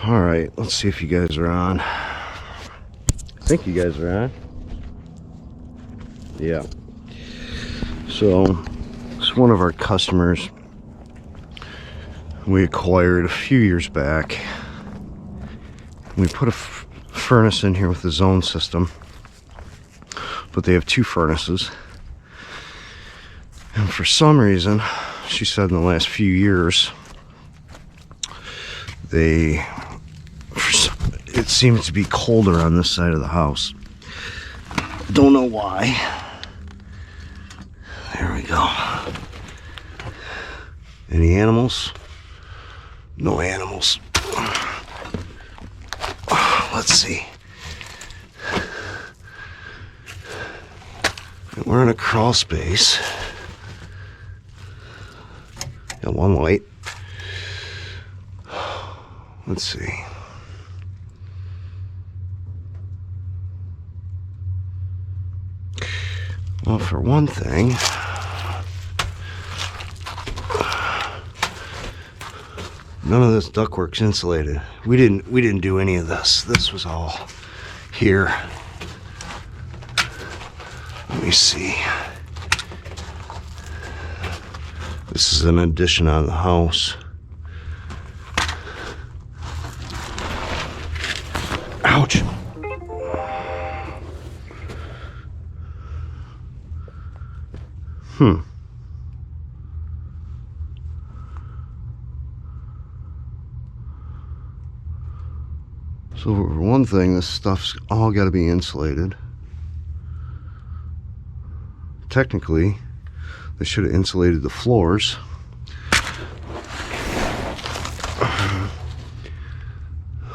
All right, let's see if you guys are on. I think you guys are on. Yeah. So it's one of our customers we acquired a few years back. We put a furnace in here with the zone system, but they have two furnaces. And for some reason, she said in the last few years, it seems to be colder on this side of the house. Don't know why. There we go. Any animals? No animals. Let's see. We're in a crawl space. Got one light. Let's see. Well, for one thing, none of this ductwork's insulated. We didn't do any of this. This was all here. Let me see. This is an addition on the house. Ouch. So for one thing, this stuff's all got to be insulated. Technically, they should have insulated the floors.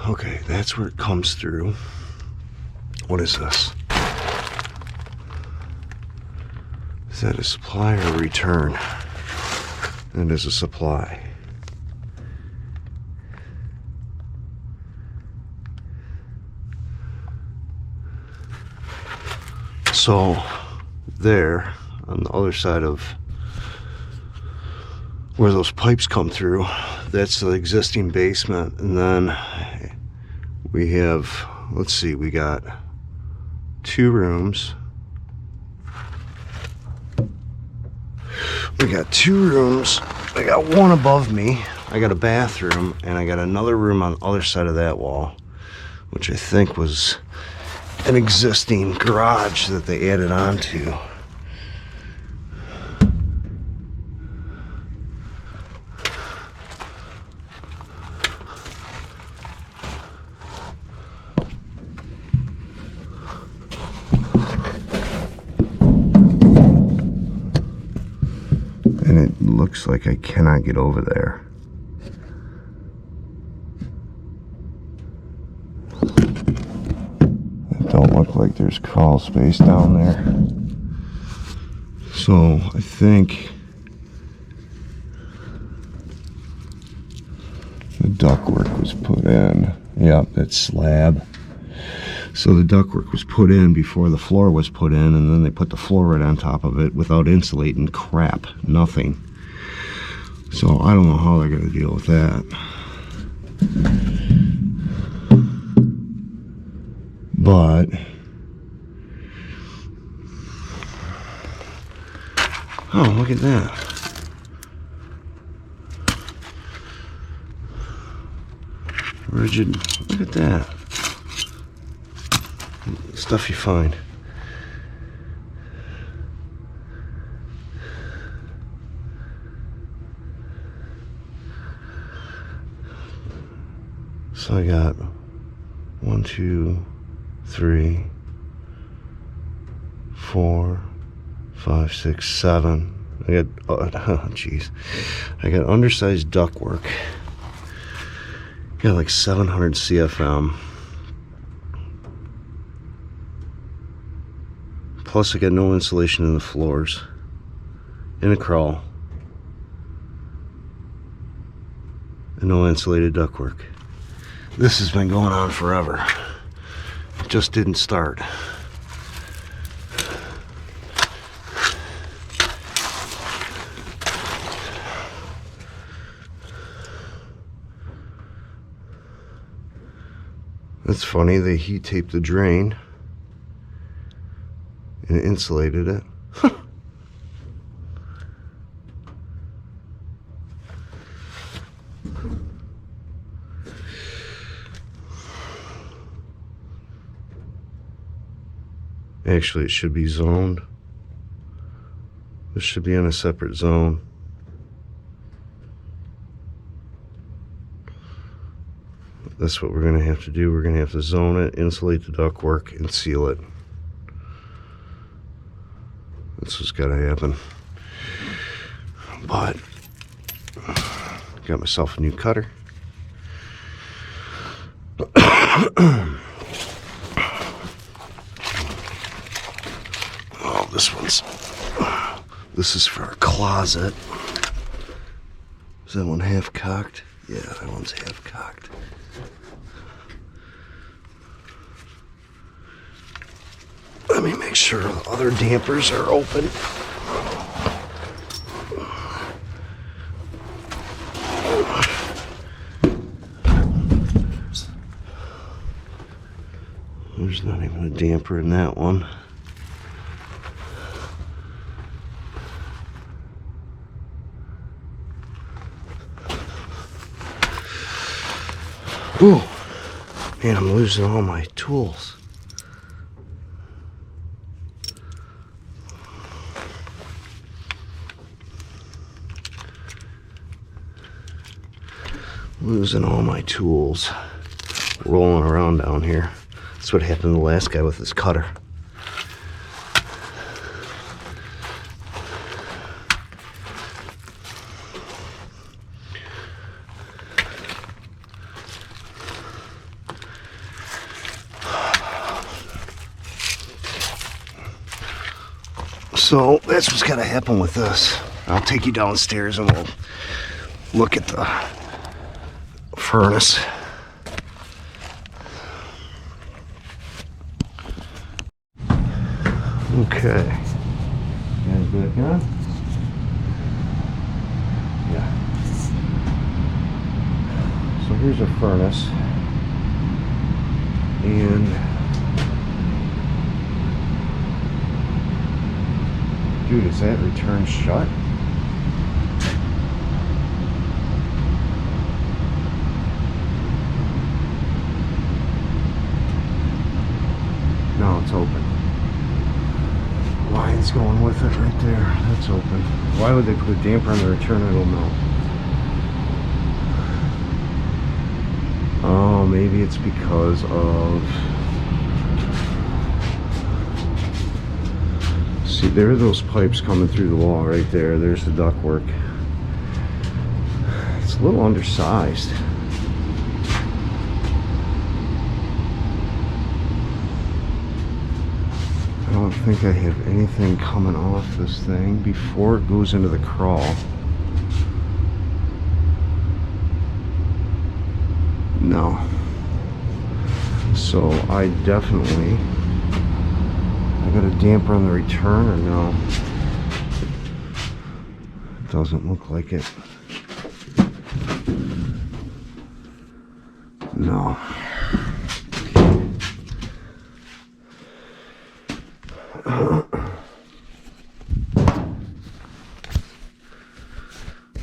Okay, that's where it comes through. What is this? Is that a supply or a return? It is a supply. So there, on the other side of where those pipes come through, that's the existing basement. And then we have, let's see, we got two rooms. We got two rooms. I got one above me. I got a bathroom, and I got another room on the other side of that wall, which I think was an existing garage that they added on to. And it looks like I cannot get over there. Don't look like there's crawl space down there. So I think the ductwork was put in. Yep, that slab. So the ductwork was put in before the floor was put in, and then they put the floor right on top of it without insulating crap, nothing. So I don't know how they're going to deal with that. But oh, look at that. Rigid, look at that. Stuff you find. So I got 1, 2, 3, 4, 5, 6, 7. I got, oh jeez, I got undersized ductwork. Got like 700 CFM. Plus I got no insulation in the floors. In a crawl. And no insulated ductwork. This has been going on forever. It just didn't start. That's funny, they heat taped the drain and insulated it. Actually, it should be zoned. This should be in a separate zone. That's what we're going to have to do. We're going to have to zone it, insulate the ductwork, and seal it. That's what's got to happen. But, got myself a new cutter. Oh, this is for a closet. Is that one half cocked? Yeah, that one's half cocked. Let me make sure the other dampers are open. There's not even a damper in that one. Ooh, man, I'm losing all my tools. Losing all my tools. Rolling around down here. That's what happened to the last guy with his cutter. So that's what's gotta happen with this. I'll take you downstairs and we'll look at the furnace. Okay. Guys back on? Yeah. So here's a furnace. And dude, is that return shut? No, it's open. Line's going with it right there. That's open. Why would they put a damper on the return? I don't know. Oh, maybe it's because of... See, there are those pipes coming through the wall right there. There's the ductwork. It's a little undersized. I don't think I have anything coming off this thing before it goes into the crawl. No. So I definitely... I got a damper on the return or no? It doesn't look like it. No.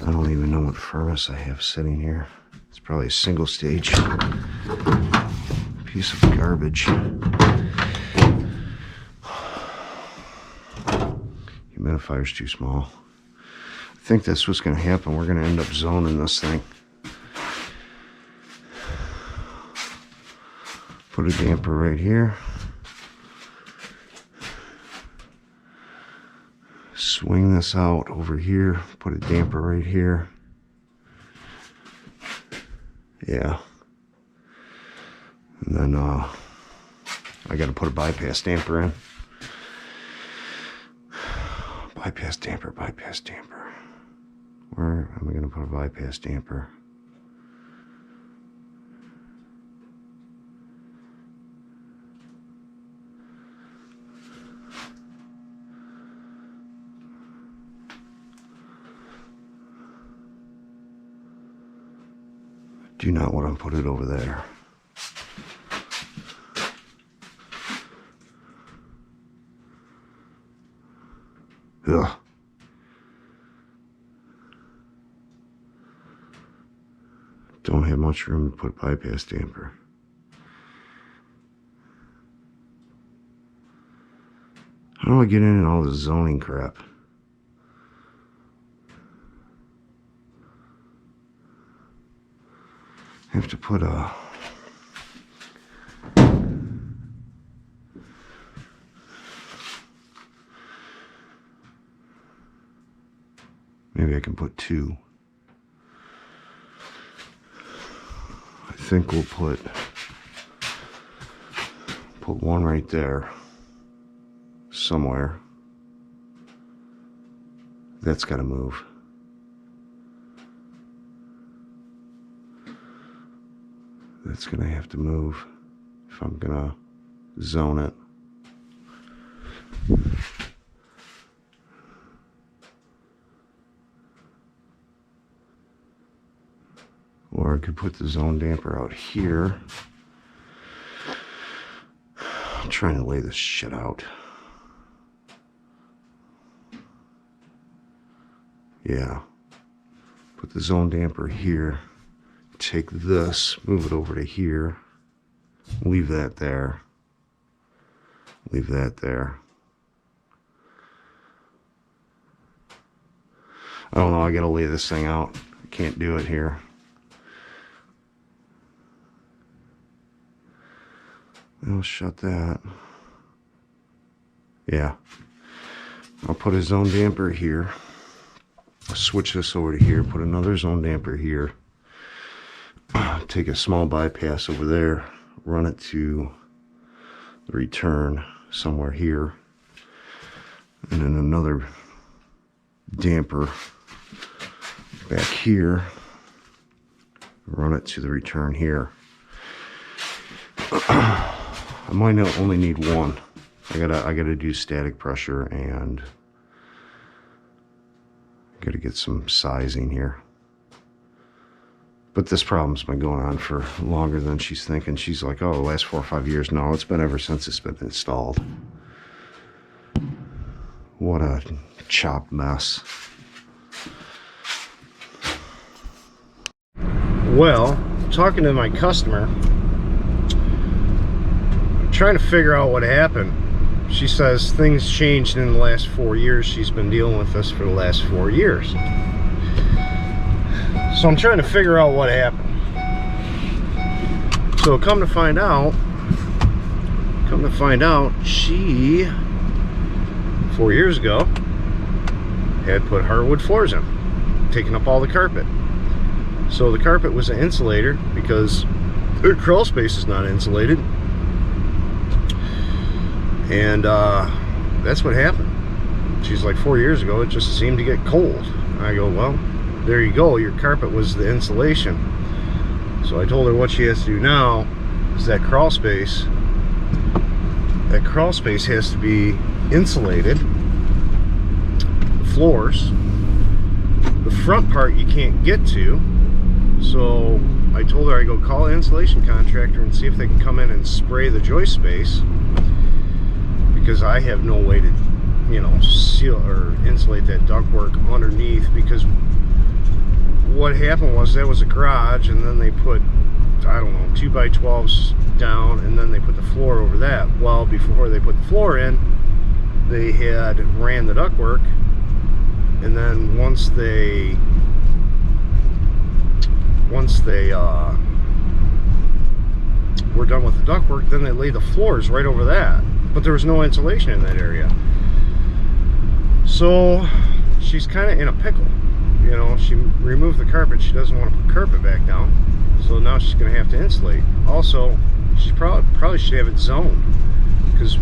I don't even know what furnace I have sitting here. It's probably a single stage piece of garbage. Humidifier's too small. I think that's what's going to happen. We're going to end up zoning this thing. Put a damper right here. Swing this out over here. Put a damper right here. Yeah. And then I got to put a bypass damper in. Bypass damper, bypass damper. Where am I going to put a bypass damper? Do not want to put it over there. Ugh. Don't have much room to put bypass damper. How do I get in all this zoning crap? I have to put a... Maybe I can put 2. I think we'll put 1 right there somewhere. That's got to move. That's gonna have to move if I'm gonna zone it. Or I could put the zone damper out here. I'm trying to lay this shit out. Yeah. Put the zone damper here. Take this, move it over to here. Leave that there. Leave that there. I don't know, I gotta lay this thing out. I can't do it here. I'll shut that. Yeah. I'll put a zone damper here. I'll switch this over to here, put another zone damper here. Take a small bypass over there, run it to the return somewhere here, and then another damper back here, run it to the return here. I might only need 1. I gotta do static pressure, and I gotta get some sizing here. But this problem's been going on for longer than she's thinking. She's like, oh, the last 4 or 5 years. No, it's been ever since it's been installed. What a chopped mess. Well, talking to my customer, I'm trying to figure out what happened. She says things changed in the last 4 years. She's been dealing with this for the last 4 years. So I'm trying to figure out what happened. So come to find out, she 4 years ago had put hardwood floors in, taking up all the carpet. So the carpet was an insulator because her crawl space is not insulated, and that's what happened. She's like, 4 years ago it just seemed to get cold. I go, well, there you go, your carpet was the insulation. So I told her what she has to do now is that crawl space has to be insulated. The floors, the front part you can't get to. So I told her I go call an insulation contractor and see if they can come in and spray the joist space, because I have no way to, you know, seal or insulate that ductwork underneath. Because what happened was that was a garage, and then they put, I don't know, 2x12s down, and then they put the floor over that. Well, before they put the floor in, they had ran the ductwork, and then once they were done with the ductwork, then they laid the floors right over that. But there was no insulation in that area. So she's kind of in a pickle. You know, she removed the carpet. She doesn't want to put carpet back down. So now she's going to have to insulate. Also, she probably should have it zoned, because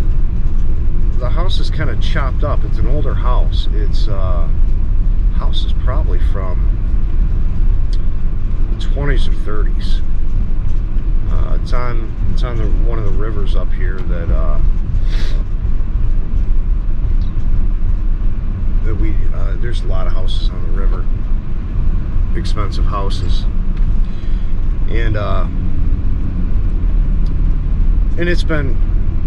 the house is kind of chopped up. It's an older house. It's house is probably from the 20s or 30s. It's on one of the rivers up here that there's a lot of houses on the river, expensive houses, and it's been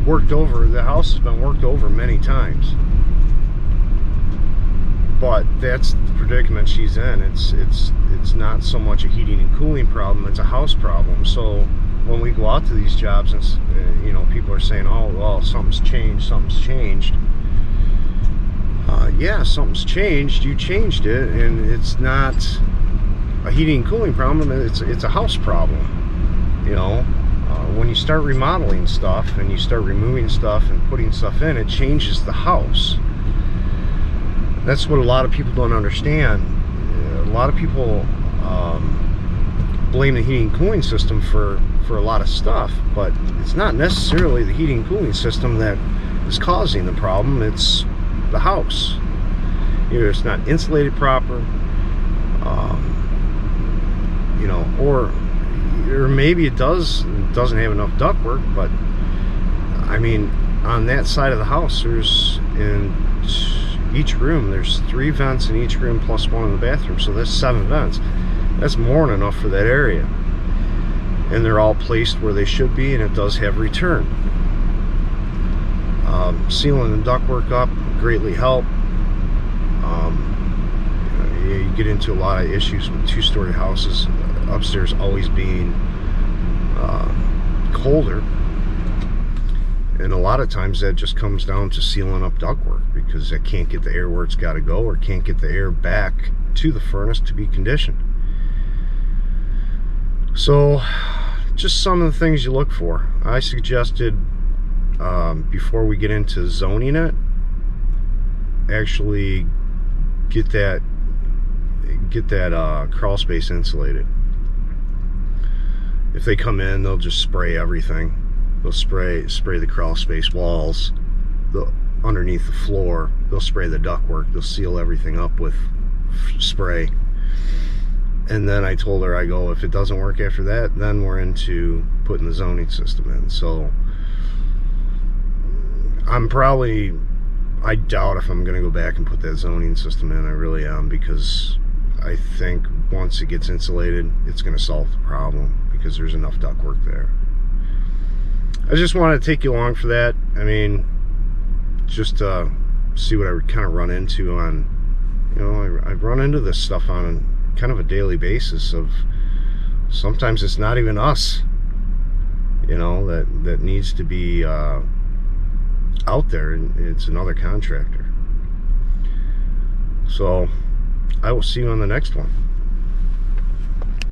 worked over. The house has been worked over many times. but that's the predicament she's in. It's not so much a heating and cooling problem, it's a house problem. So when we go out to these jobs and you know, people are saying, oh well, something's changed. Yeah, something's changed. You changed it, and it's not a heating and cooling problem. It's a house problem. You know, when you start remodeling stuff and you start removing stuff and putting stuff in, it changes the house. That's what a lot of people don't understand. A lot of people blame the heating and cooling system for a lot of stuff, but it's not necessarily the heating and cooling system that is causing the problem. It's the house. Either it's not insulated proper, you know, or maybe it doesn't have enough ductwork. But I mean, on that side of the house, there's in each room, there's 3 vents in each room plus 1 in the bathroom, so that's 7 vents. That's more than enough for that area, and they're all placed where they should be, and it does have return. Sealing the ductwork up greatly help. You get into a lot of issues with 2-story houses, upstairs always being colder, and a lot of times that just comes down to sealing up ductwork, because it can't get the air where it's got to go, or can't get the air back to the furnace to be conditioned. So just some of the things you look for. I suggested, before we get into zoning it, actually get that crawl space insulated. If they come in, they'll just spray everything. They'll spray the crawl space walls, underneath the floor. They'll spray the ductwork. They'll seal everything up with spray. And then I told her, I go, if it doesn't work after that, then we're into putting the zoning system in. So I doubt if I'm going to go back and put that zoning system in. I really am, because I think once it gets insulated, it's going to solve the problem, because there's enough ductwork there. I just wanted to take you along for that. I mean, just see what I would kind of run into on, you know, I run into this stuff on kind of a daily basis. Of sometimes it's not even us, you know, that needs to be out there, and it's another contractor. So I will see you on the next one.